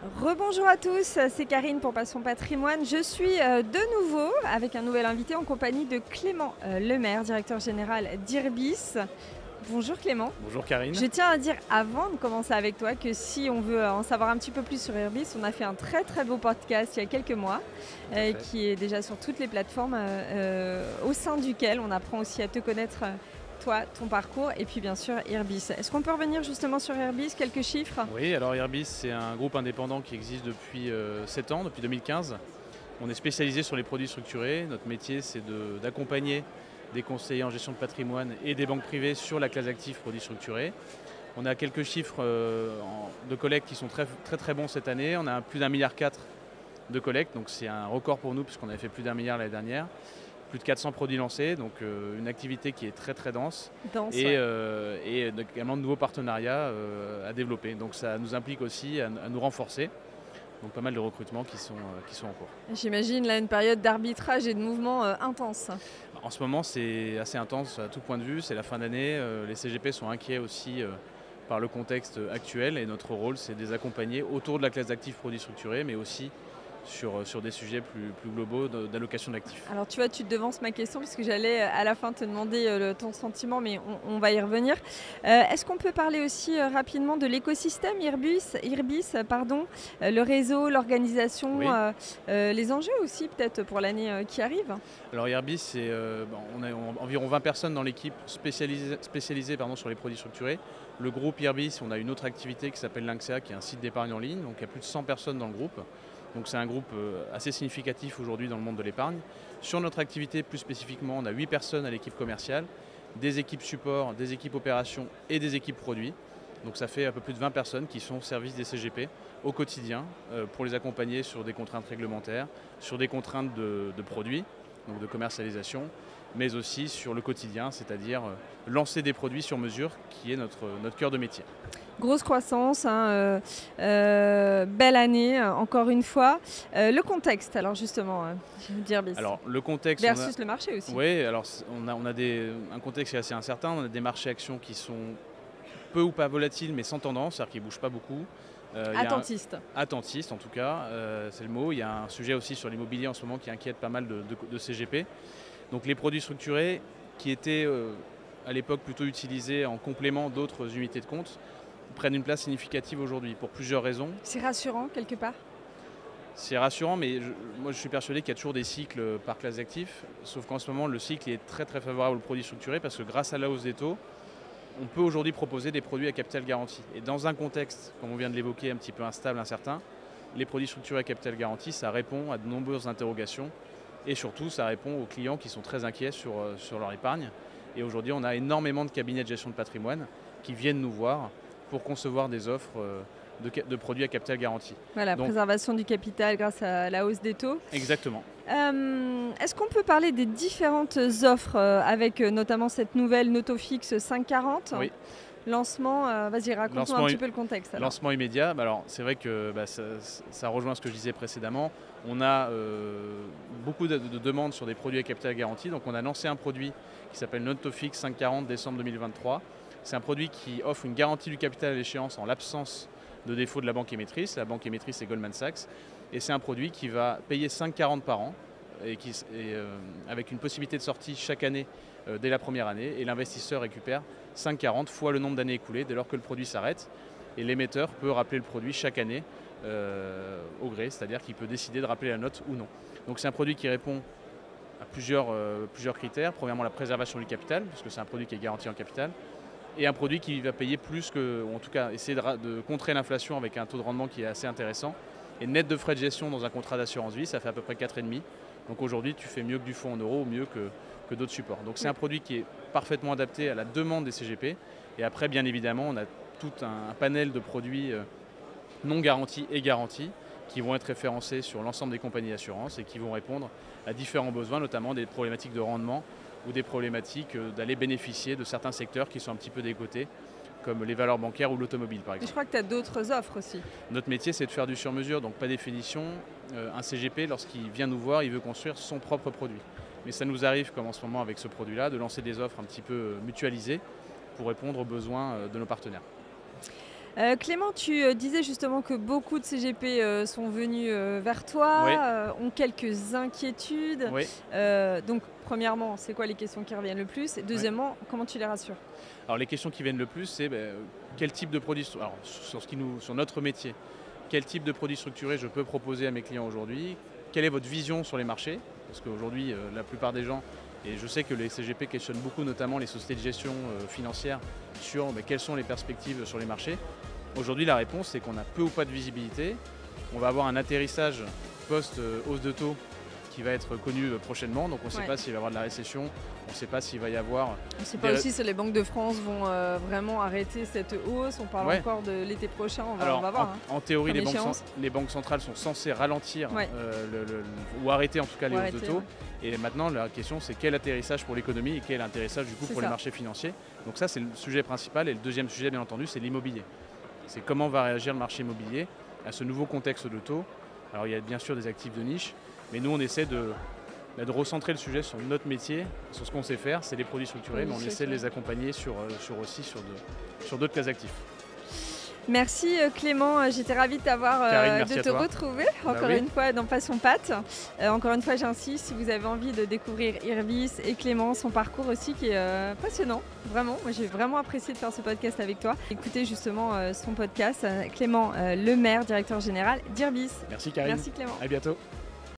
Rebonjour à tous, c'est Karine pour Passion Patrimoine. Je suis de nouveau avec un nouvel invité en compagnie de Clément Lemaire, directeur général d'Irbis. Bonjour Clément. Bonjour Karine. Je tiens à dire avant de commencer avec toi que si on veut en savoir un petit peu plus sur Irbis, on a fait un très très beau podcast il y a quelques mois qui est déjà sur toutes les plateformes au sein duquel on apprend aussi à te connaître toi, ton parcours et puis bien sûr Irbis. Est-ce qu'on peut revenir justement sur Irbis, quelques chiffres? Oui, alors Irbis c'est un groupe indépendant qui existe depuis 7 ans, depuis 2015. On est spécialisé sur les produits structurés. Notre métier c'est d'accompagner des conseillers en gestion de patrimoine et des banques privées sur la classe active produits structurés. On a quelques chiffres de collecte qui sont très, très très bons cette année. On a plus d'1,4 milliard de collecte, donc c'est un record pour nous puisqu'on avait fait plus d'1 milliard l'année dernière. Plus de 400 produits lancés, donc une activité qui est très très dense, et également de nouveaux partenariats à développer. Donc ça nous implique aussi à nous renforcer. Donc pas mal de recrutements qui sont en cours. J'imagine là une période d'arbitrage et de mouvement intense. En ce moment c'est assez intense à tout point de vue, c'est la fin d'année, les CGP sont inquiets aussi par le contexte actuel et notre rôle c'est de les accompagner autour de la classe d'actifs produits structurés mais aussi sur des sujets plus globaux d'allocation d'actifs. Alors tu vois, tu te devances ma question puisque j'allais à la fin te demander ton sentiment, mais on va y revenir. Est-ce qu'on peut parler aussi rapidement de l'écosystème Irbis, le réseau, l'organisation, oui. Les enjeux aussi peut-être pour l'année qui arrive? Alors Irbis, on a environ 20 personnes dans l'équipe spécialisée sur les produits structurés. Le groupe Irbis, on a une autre activité qui s'appelle Lynxea, qui est un site d'épargne en ligne, donc il y a plus de 100 personnes dans le groupe. Donc c'est un groupe assez significatif aujourd'hui dans le monde de l'épargne. Sur notre activité plus spécifiquement, on a 8 personnes à l'équipe commerciale, des équipes support, des équipes opérations et des équipes produits. Donc ça fait un peu plus de 20 personnes qui sont au service des CGP au quotidien pour les accompagner sur des contraintes réglementaires, sur des contraintes de produits, donc de commercialisation, mais aussi sur le quotidien, c'est-à-dire lancer des produits sur mesure, qui est notre cœur de métier. Grosse croissance, belle année encore une fois. Le contexte, alors justement, d'Irbis. Alors le contexte versus le marché aussi. Oui, alors on a un contexte qui est assez incertain. On a des marchés actions qui sont peu ou pas volatiles, mais sans tendance, c'est-à-dire qu'ils ne bougent pas beaucoup. Attentiste. Attentiste en tout cas, c'est le mot. Il y a un sujet aussi sur l'immobilier en ce moment qui inquiète pas mal de CGP. Donc les produits structurés qui étaient à l'époque plutôt utilisés en complément d'autres unités de compte prennent une place significative aujourd'hui pour plusieurs raisons. C'est rassurant quelque part? C'est rassurant, mais moi je suis persuadé qu'il y a toujours des cycles par classe d'actifs, sauf qu'en ce moment le cycle est très très favorable aux produits structurés parce que grâce à la hausse des taux, on peut aujourd'hui proposer des produits à capital garanti. Et dans un contexte, comme on vient de l'évoquer, un petit peu instable, incertain, les produits structurés à capital garanti, ça répond à de nombreuses interrogations et surtout ça répond aux clients qui sont très inquiets sur leur épargne. Et aujourd'hui on a énormément de cabinets de gestion de patrimoine qui viennent nous voir pour concevoir des offres de produits à capital garanti. Voilà, donc, préservation du capital grâce à la hausse des taux. Exactement. Est-ce qu'on peut parler des différentes offres avec notamment cette nouvelle Notofix 540? Oui. Lancement, vas-y, raconte-moi un petit peu le contexte. Alors. Lancement immédiat, alors c'est vrai que ça rejoint ce que je disais précédemment. On a beaucoup de demandes sur des produits à capital garanti, donc on a lancé un produit qui s'appelle Notofix 540 décembre 2023. C'est un produit qui offre une garantie du capital à l'échéance en l'absence de défaut de la banque émettrice. La banque émettrice, c'est Goldman Sachs. Et c'est un produit qui va payer 5,40 par an, avec une possibilité de sortie chaque année dès la première année. Et l'investisseur récupère 5,40 fois le nombre d'années écoulées dès lors que le produit s'arrête. Et l'émetteur peut rappeler le produit chaque année au gré, c'est-à-dire qu'il peut décider de rappeler la note ou non. Donc c'est un produit qui répond à plusieurs critères. Premièrement, la préservation du capital, puisque c'est un produit qui est garanti en capital. Et un produit qui va payer plus ou en tout cas essayer de contrer l'inflation avec un taux de rendement qui est assez intéressant. Et net de frais de gestion dans un contrat d'assurance vie, ça fait à peu près 4,5. Donc aujourd'hui, tu fais mieux que du fonds en euros ou mieux que d'autres supports. Donc c'est un produit qui est parfaitement adapté à la demande des CGP. Et après, bien évidemment, on a tout un panel de produits non garantis et garantis qui vont être référencés sur l'ensemble des compagnies d'assurance et qui vont répondre à différents besoins, notamment des problématiques de rendement ou des problématiques d'aller bénéficier de certains secteurs qui sont un petit peu décotés, comme les valeurs bancaires ou l'automobile par exemple. Et je crois que tu as d'autres offres aussi. Notre métier c'est de faire du sur-mesure, donc pas définition. Un CGP, lorsqu'il vient nous voir, il veut construire son propre produit. Mais ça nous arrive, comme en ce moment avec ce produit-là, de lancer des offres un petit peu mutualisées pour répondre aux besoins de nos partenaires. Clément, tu disais justement que beaucoup de CGP sont venus vers toi, Oui. ont quelques inquiétudes. Oui. Donc, premièrement, c'est quoi les questions qui reviennent le plus? Et deuxièmement, comment tu les rassures? Alors les questions qui viennent le plus, c'est quel type de produit, alors, sur notre métier, quel type de produit structuré je peux proposer à mes clients aujourd'hui? Quelle est votre vision sur les marchés? Parce qu'aujourd'hui, la plupart des gens, et je sais que les CGP questionnent beaucoup, notamment les sociétés de gestion financière, sur quelles sont les perspectives sur les marchés. Aujourd'hui, la réponse, c'est qu'on a peu ou pas de visibilité. On va avoir un atterrissage post-hausse de taux qui va être connu prochainement. Donc on ne sait pas s'il va y avoir de la récession, on ne sait pas s'il va y avoir... On ne sait pas aussi si les banques de France vvont vraiment arrêter cette hausse. On parle encore de l'été prochain, on va voir. En théorie, les banques centrales sont censées ralentir ou arrêter en tout cas les hausses de taux. Et maintenant, la question, c'est quel atterrissage pour l'économie et quel atterrissage du coup pour les marchés financiers. Donc ça, c'est le sujet principal. Et le deuxième sujet, bien entendu, c'est l'immobilier. C'est comment va réagir le marché immobilier à ce nouveau contexte de taux. Alors il y a bien sûr des actifs de niche, mais nous on essaie de recentrer le sujet sur notre métier, sur ce qu'on sait faire, c'est les produits structurés, mais on essaie de les accompagner sur d'autres classes d'actifs. Merci Clément, j'étais ravie de te retrouver encore une fois dans Passion Pâtes. Encore une fois, j'insiste, si vous avez envie de découvrir Irbis et Clément, son parcours aussi qui est passionnant, vraiment. Moi, j'ai vraiment apprécié de faire ce podcast avec toi. Écoutez justement son podcast, Clément Lemaire, directeur général d'Irbis. Merci Karine. Merci Clément. À bientôt.